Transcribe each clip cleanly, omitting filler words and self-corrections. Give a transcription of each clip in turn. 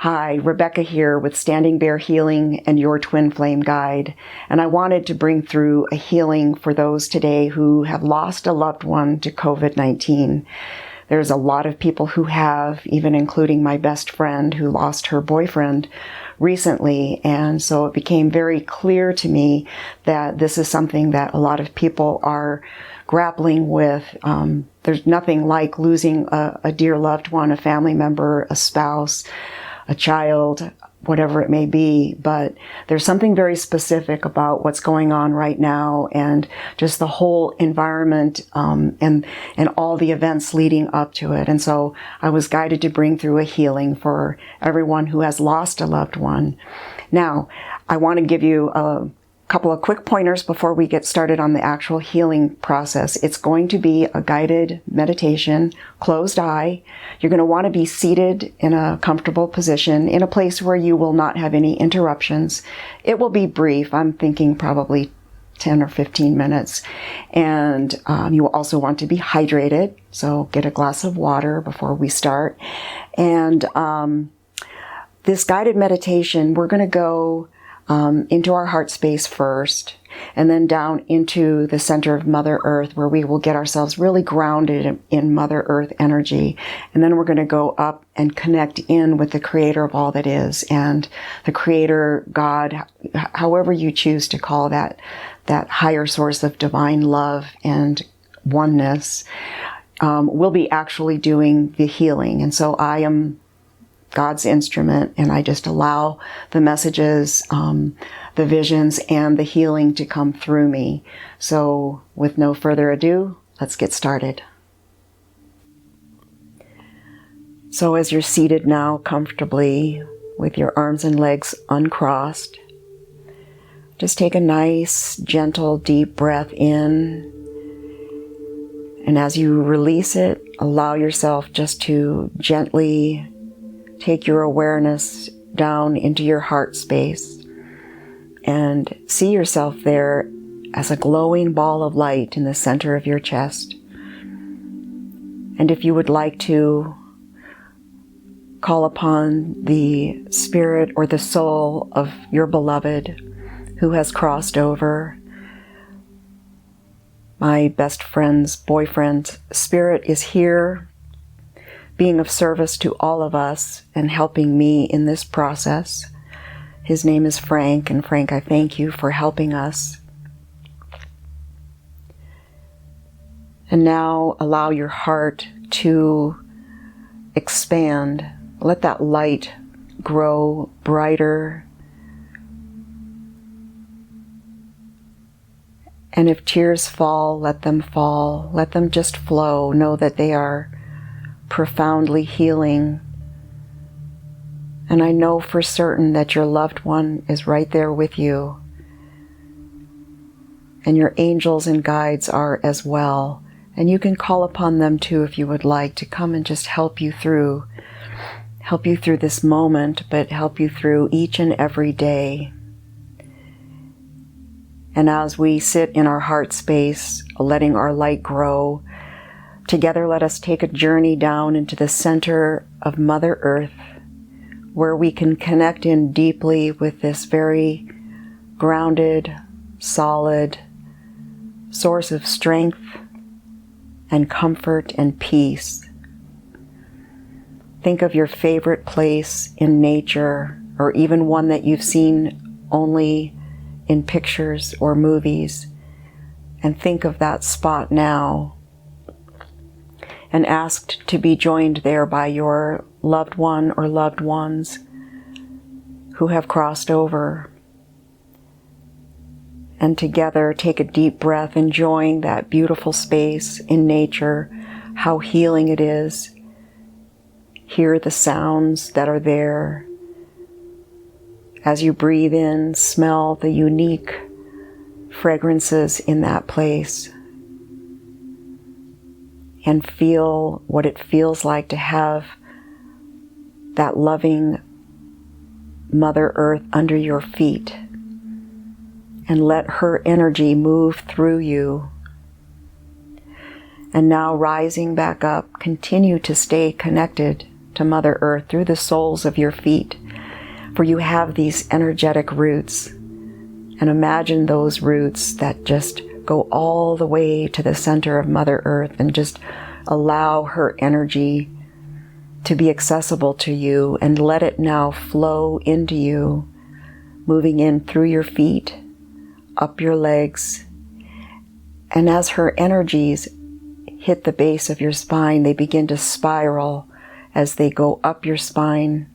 Hi, Rebecca here with Standing Bear Healing and your Twin Flame Guide. And I wanted to bring through a healing for those today who have lost a loved one to COVID-19. There's a lot of people who have, even including my best friend who lost her boyfriend recently. And so it became very clear to me that this is something that a lot of people are grappling with. There's nothing like losing a dear loved one, a family member, a spouse, a child, whatever it may be, but there's something very specific about what's going on right now and just the whole environment and all the events leading up to it. And so I was guided to bring through a healing for everyone who has lost a loved one. Now, I want to give you a couple of quick pointers before we get started on the actual healing process. It's going to be a guided meditation, closed eye. You're going to want to be seated in a comfortable position in a place where you will not have any interruptions. It will be brief. I'm thinking probably 10 or 15 minutes. And you will also want to be hydrated. So get a glass of water before we start. And this guided meditation, we're going to go into our heart space first, and then down into the center of Mother Earth, where we will get ourselves really grounded in Mother Earth energy. And then we're going to go up and connect in with the creator of all that is, and the creator, God, however you choose to call that higher source of divine love and oneness, will be actually doing the healing. And so I am God's instrument, and I just allow the messages, the visions, and the healing to come through me. So with no further ado, let's get started. So as you're seated now comfortably with your arms and legs uncrossed, just take a nice, gentle, deep breath in. And as you release it, allow yourself just to gently take your awareness down into your heart space and see yourself there as a glowing ball of light in the center of your chest. And if you would like to, call upon the spirit or the soul of your beloved who has crossed over. My best friend's boyfriend's spirit is here, being of service to all of us and helping me in this process. His name is Frank, and Frank, I thank you for helping us. And now allow your heart to expand. Let that light grow brighter. And if tears fall, let them fall. Let them just flow. Know that they are profoundly healing. And I know for certain that your loved one is right there with you. And your angels and guides are as well. And you can call upon them too if you would like to come and just help you through this moment, but help you through each and every day. And as we sit in our heart space, letting our light grow, together, let us take a journey down into the center of Mother Earth, where we can connect in deeply with this very grounded, solid source of strength and comfort and peace. Think of your favorite place in nature, or even one that you've seen only in pictures or movies, and think of that spot now, and asked to be joined there by your loved one or loved ones who have crossed over. And together take a deep breath, enjoying that beautiful space in nature, how healing it is. Hear the sounds that are there. As you breathe in, smell the unique fragrances in that place. And feel what it feels like to have that loving Mother Earth under your feet. And let her energy move through you. And now rising back up, continue to stay connected to Mother Earth through the soles of your feet, for you have these energetic roots. And imagine those roots that just go all the way to the center of Mother Earth and just allow her energy to be accessible to you, and let it now flow into you, moving in through your feet, up your legs. And as her energies hit the base of your spine, they begin to spiral as they go up your spine,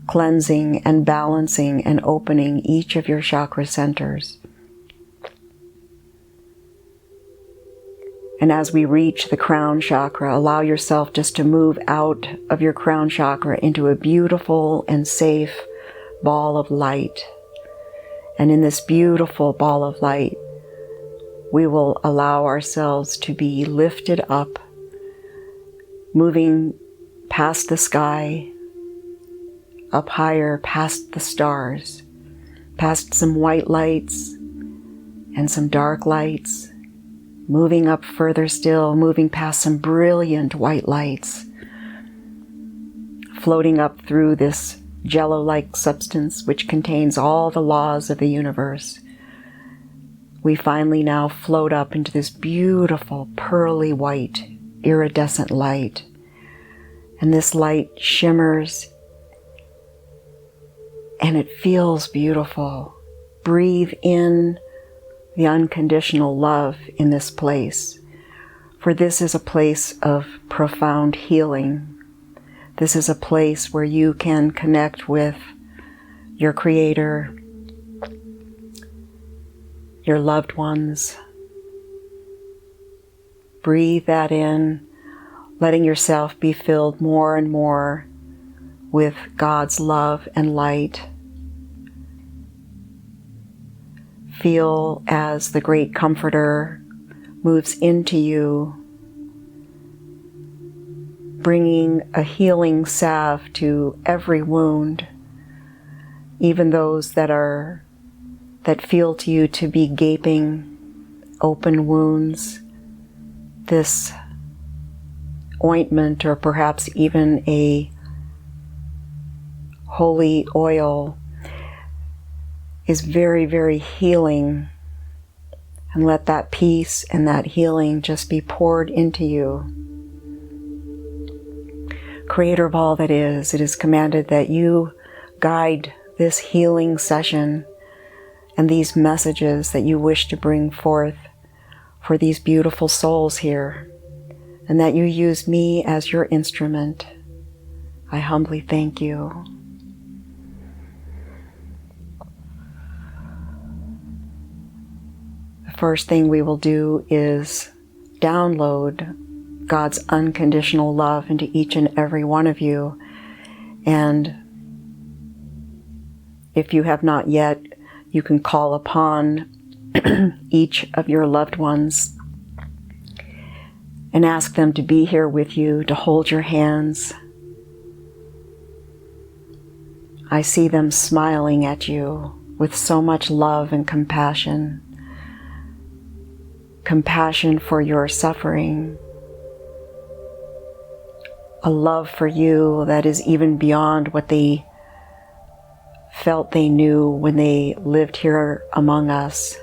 cleansing and balancing and opening each of your chakra centers. And as we reach the crown chakra, allow yourself just to move out of your crown chakra into a beautiful and safe ball of light. And in this beautiful ball of light, we will allow ourselves to be lifted up, moving past the sky, up higher past the stars, past some white lights and some dark lights, moving up further still, moving past some brilliant white lights, floating up through this jello-like substance which contains all the laws of the universe. We finally now float up into this beautiful pearly white iridescent light. And this light shimmers and it feels beautiful. Breathe in the unconditional love in this place, for this is a place of profound healing. This is a place where you can connect with your Creator, your loved ones. Breathe that in, letting yourself be filled more and more with God's love and light. Feel as the great Comforter moves into you, bringing a healing salve to every wound, even those that feel to you to be gaping, open wounds. This ointment, or perhaps even a holy oil, is very, very healing. And let that peace and that healing just be poured into you. Creator of all that is, it is commanded that you guide this healing session and these messages that you wish to bring forth for these beautiful souls here, and that you use me as your instrument. I humbly thank you. The first thing we will do is download God's unconditional love into each and every one of you. And if you have not yet, you can call upon each of your loved ones and ask them to be here with you, to hold your hands. I see them smiling at you with so much love and compassion. Compassion for your suffering. A love for you that is even beyond what they felt they knew when they lived here among us.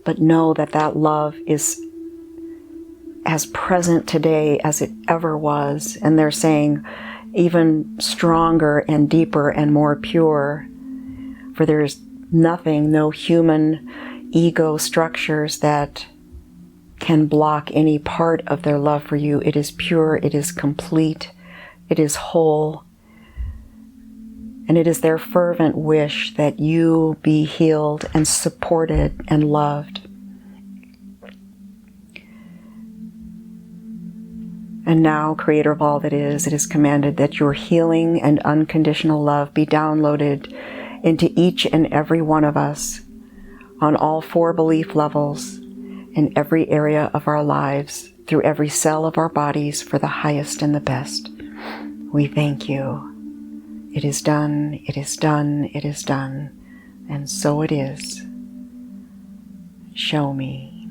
But know that that love is as present today as it ever was. And they're saying even stronger and deeper and more pure. For there's nothing, no human ego structures that can block any part of their love for you. It is pure, it is complete, it is whole. And it is their fervent wish that you be healed and supported and loved. And now, Creator of all that is, it is commanded that your healing and unconditional love be downloaded into each and every one of us on all 4 belief levels in every area of our lives, through every cell of our bodies, for the highest and the best. We thank you. It is done, it is done, it is done, and so it is. Show me.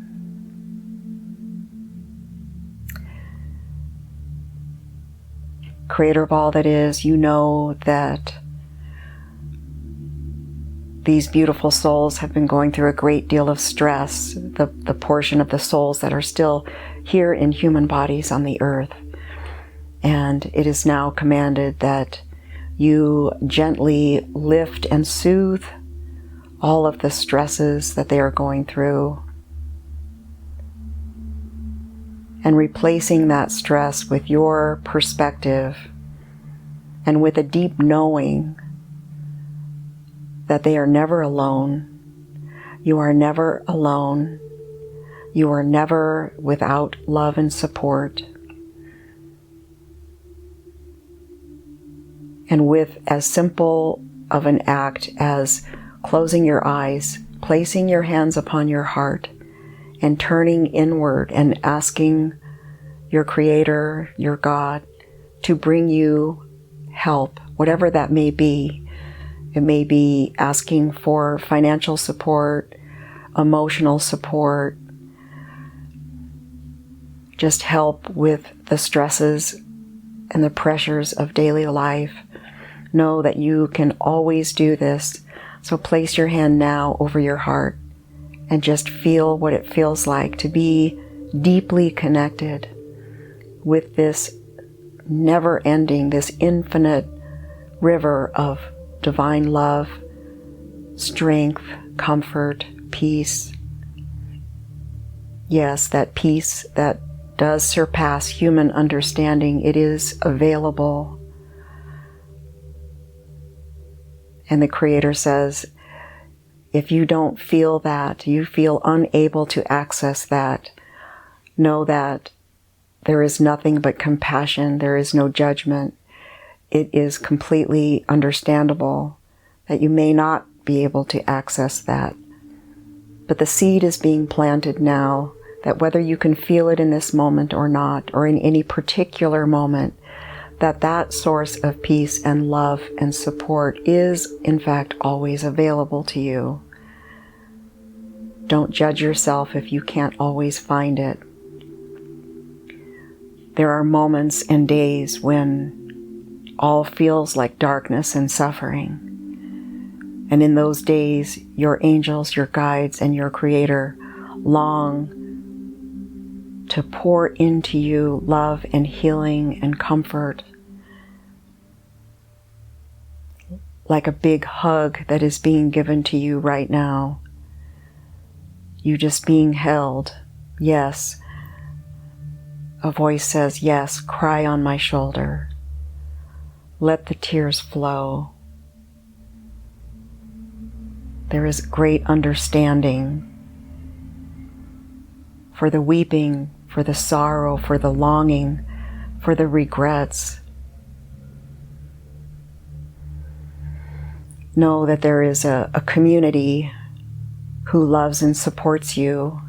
Creator of all that is, you know that these beautiful souls have been going through a great deal of stress, the portion of the souls that are still here in human bodies on the earth. And it is now commanded that you gently lift and soothe all of the stresses that they are going through, and replacing that stress with your perspective and with a deep knowing that they are never alone. You are never alone. You are never without love and support. And with as simple of an act as closing your eyes, placing your hands upon your heart, and turning inward and asking your Creator, your God, to bring you help, whatever that may be. It may be asking for financial support, emotional support, just help with the stresses and the pressures of daily life. Know that you can always do this. So place your hand now over your heart and just feel what it feels like to be deeply connected with this never-ending, this infinite river of divine love, strength, comfort, peace. Yes, that peace that does surpass human understanding, it is available. And the Creator says, if you don't feel that, you feel unable to access that, know that there is nothing but compassion, there is no judgment. It is completely understandable that you may not be able to access that. But the seed is being planted now, that whether you can feel it in this moment or not, or in any particular moment, that source of peace and love and support is, in fact, always available to you. Don't judge yourself if you can't always find it. There are moments and days when all feels like darkness and suffering. And in those days, your angels, your guides, and your Creator long to pour into you love and healing and comfort, like a big hug that is being given to you right now. You just being held. Yes. A voice says, yes, cry on my shoulder. Let the tears flow. There is great understanding for the weeping, for the sorrow, for the longing, for the regrets. Know that there is a community who loves and supports you,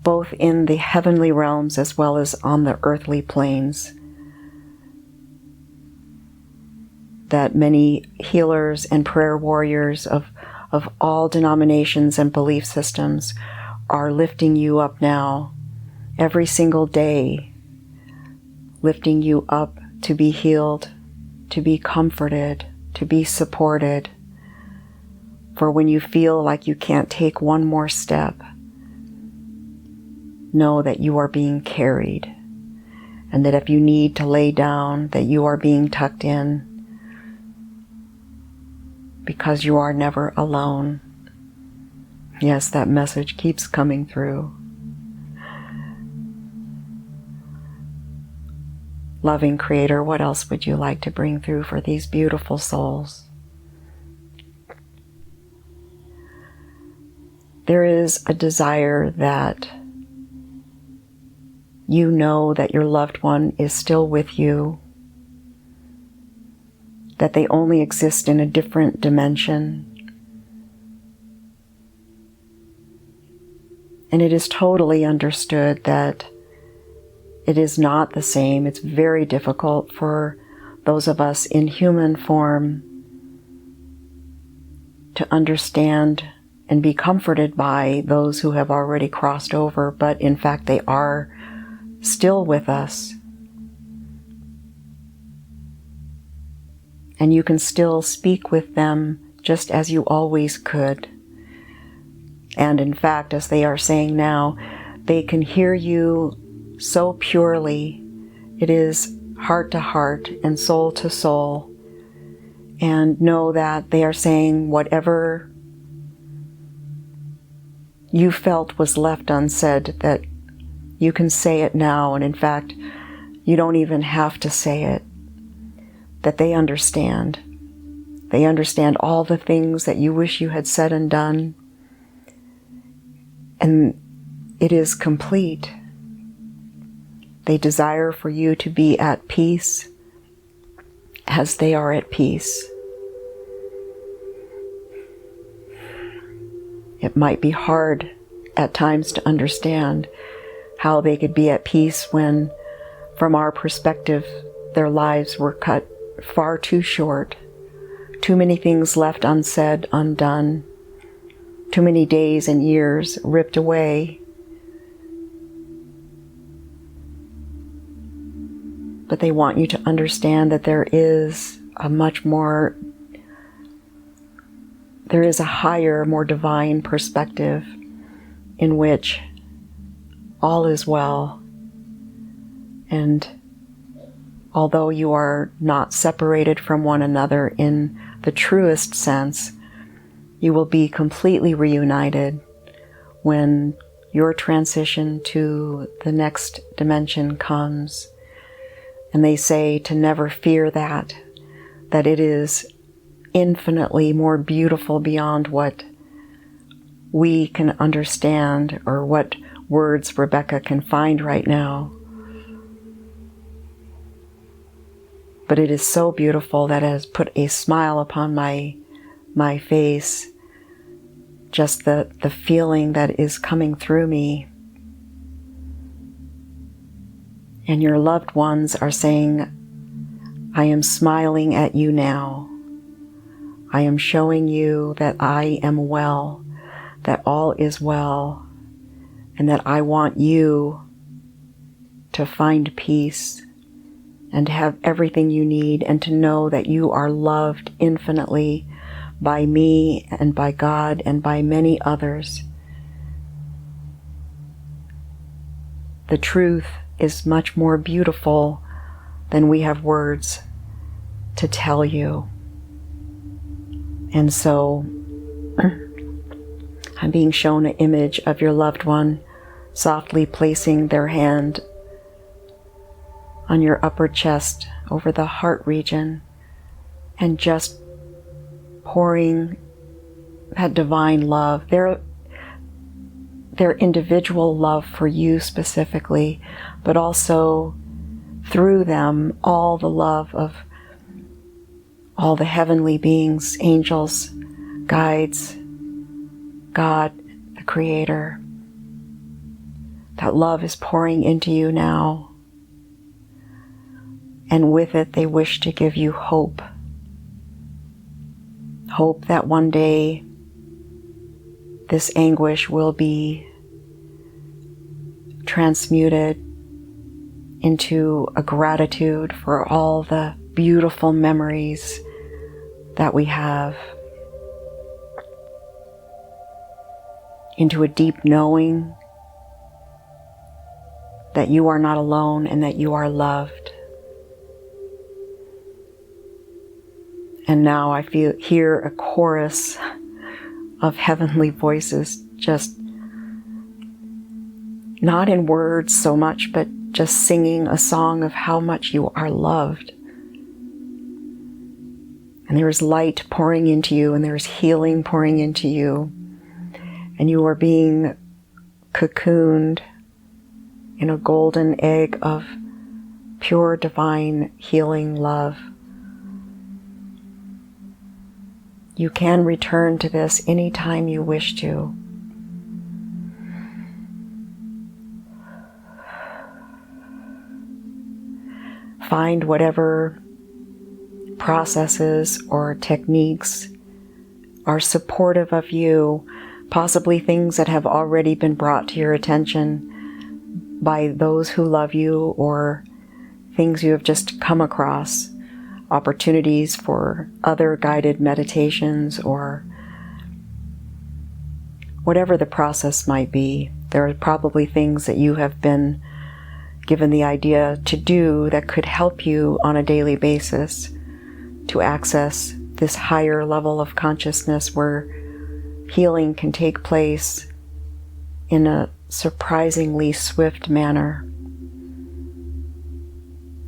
both in the heavenly realms as well as on the earthly planes. That many healers and prayer warriors of all denominations and belief systems are lifting you up now, every single day, lifting you up to be healed, to be comforted, to be supported. For when you feel like you can't take one more step, know that you are being carried, and that if you need to lay down, that you are being tucked in, because you are never alone. Yes, that message keeps coming through. Loving Creator, what else would you like to bring through for these beautiful souls? There is a desire that you know that your loved one is still with you, that they only exist in a different dimension. And it is totally understood that it is not the same. It's very difficult for those of us in human form to understand and be comforted by those who have already crossed over, but in fact they are still with us. And you can still speak with them just as you always could. And in fact, as they are saying now, they can hear you so purely. It is heart to heart and soul to soul. And know that they are saying whatever you felt was left unsaid, that you can say it now. And in fact, you don't even have to say it. That they understand. They understand all the things that you wish you had said and done. And it is complete. They desire for you to be at peace as they are at peace. It might be hard at times to understand how they could be at peace when, from our perspective, their lives were cut far too short. Too many things left unsaid, undone. Too many days and years ripped away. But they want you to understand that there is a higher, more divine perspective in which all is well. And although you are not separated from one another in the truest sense, you will be completely reunited when your transition to the next dimension comes. And they say to never fear that it is infinitely more beautiful beyond what we can understand or what words Rebecca can find right now. But it is so beautiful that it has put a smile upon my face, just the feeling that is coming through me. And your loved ones are saying, I am smiling at you now. I am showing you that I am well, that all is well, and that I want you to find peace and to have everything you need, and to know that you are loved infinitely by me and by God and by many others. The truth is much more beautiful than we have words to tell you. And so I'm being shown an image of your loved one softly placing their hand on your upper chest over the heart region and just pouring that divine love, their individual love for you specifically, but also through them all the love of all the heavenly beings, angels, guides, God, the Creator. That love is pouring into you now. And with it, they wish to give you hope. Hope that one day this anguish will be transmuted into a gratitude for all the beautiful memories that we have, into a deep knowing that you are not alone and that you are loved. And now I hear a chorus of heavenly voices, just not in words so much, but just singing a song of how much you are loved. And there is light pouring into you, and there is healing pouring into you, and you are being cocooned in a golden egg of pure divine healing love. You can return to this anytime you wish to. Find whatever processes or techniques are supportive of you, possibly things that have already been brought to your attention by those who love you, or things you have just come across. opportunities for other guided meditations, or whatever the process might be. There are probably things that you have been given the idea to do that could help you on a daily basis to access this higher level of consciousness where healing can take place in a surprisingly swift manner.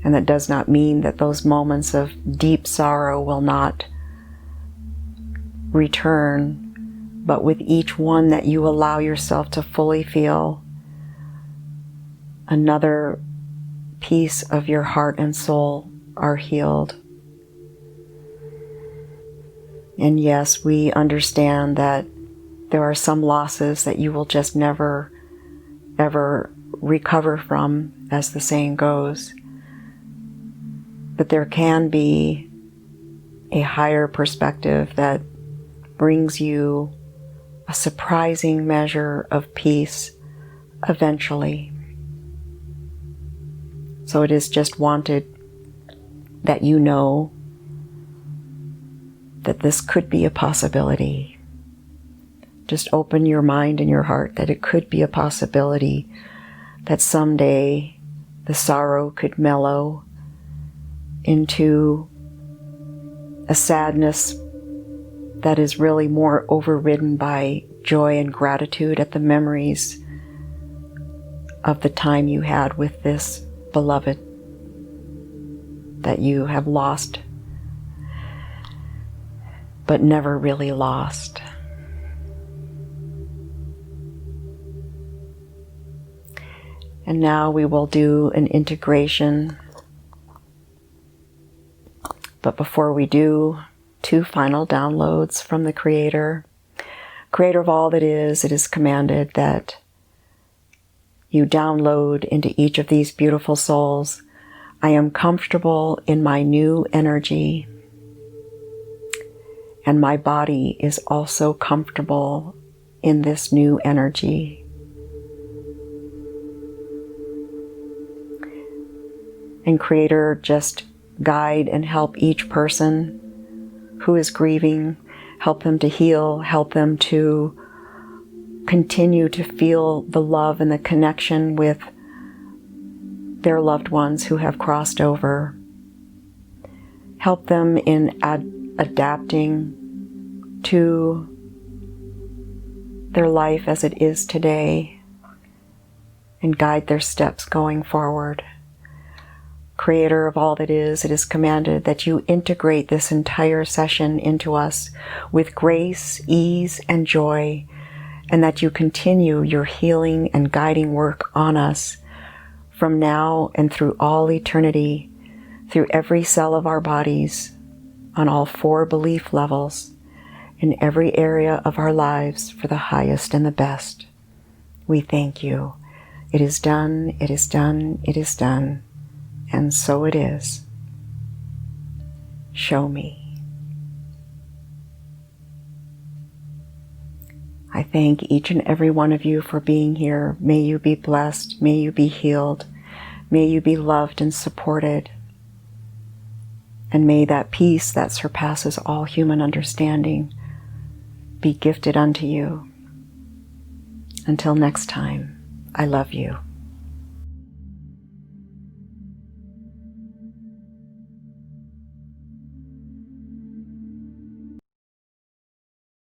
And that does not mean that those moments of deep sorrow will not return, but with each one that you allow yourself to fully feel, another piece of your heart and soul are healed. And yes, we understand that there are some losses that you will just never, ever recover from, as the saying goes. But there can be a higher perspective that brings you a surprising measure of peace eventually. So it is just wanted that you know that this could be a possibility. Just open your mind and your heart that it could be a possibility that someday the sorrow could mellow into a sadness that is really more overridden by joy and gratitude at the memories of the time you had with this beloved that you have lost, but never really lost. And now we will do an integration. But before we do, 2 final downloads from the Creator. Creator of all that is, it is commanded that you download into each of these beautiful souls, I am comfortable in my new energy, and my body is also comfortable in this new energy. And Creator, just guide and help each person who is grieving, help them to heal, help them to continue to feel the love and the connection with their loved ones who have crossed over. Help them in adapting to their life as it is today, and guide their steps going forward. Creator of all that is, it is commanded that you integrate this entire session into us with grace, ease, and joy, and that you continue your healing and guiding work on us from now and through all eternity, through every cell of our bodies, on all 4 belief levels, in every area of our lives for the highest and the best. We thank you. It is done, it is done, it is done. And so it is. Show me. I thank each and every one of you for being here. May you be blessed. May you be healed. May you be loved and supported. And may that peace that surpasses all human understanding be gifted unto you. Until next time, I love you.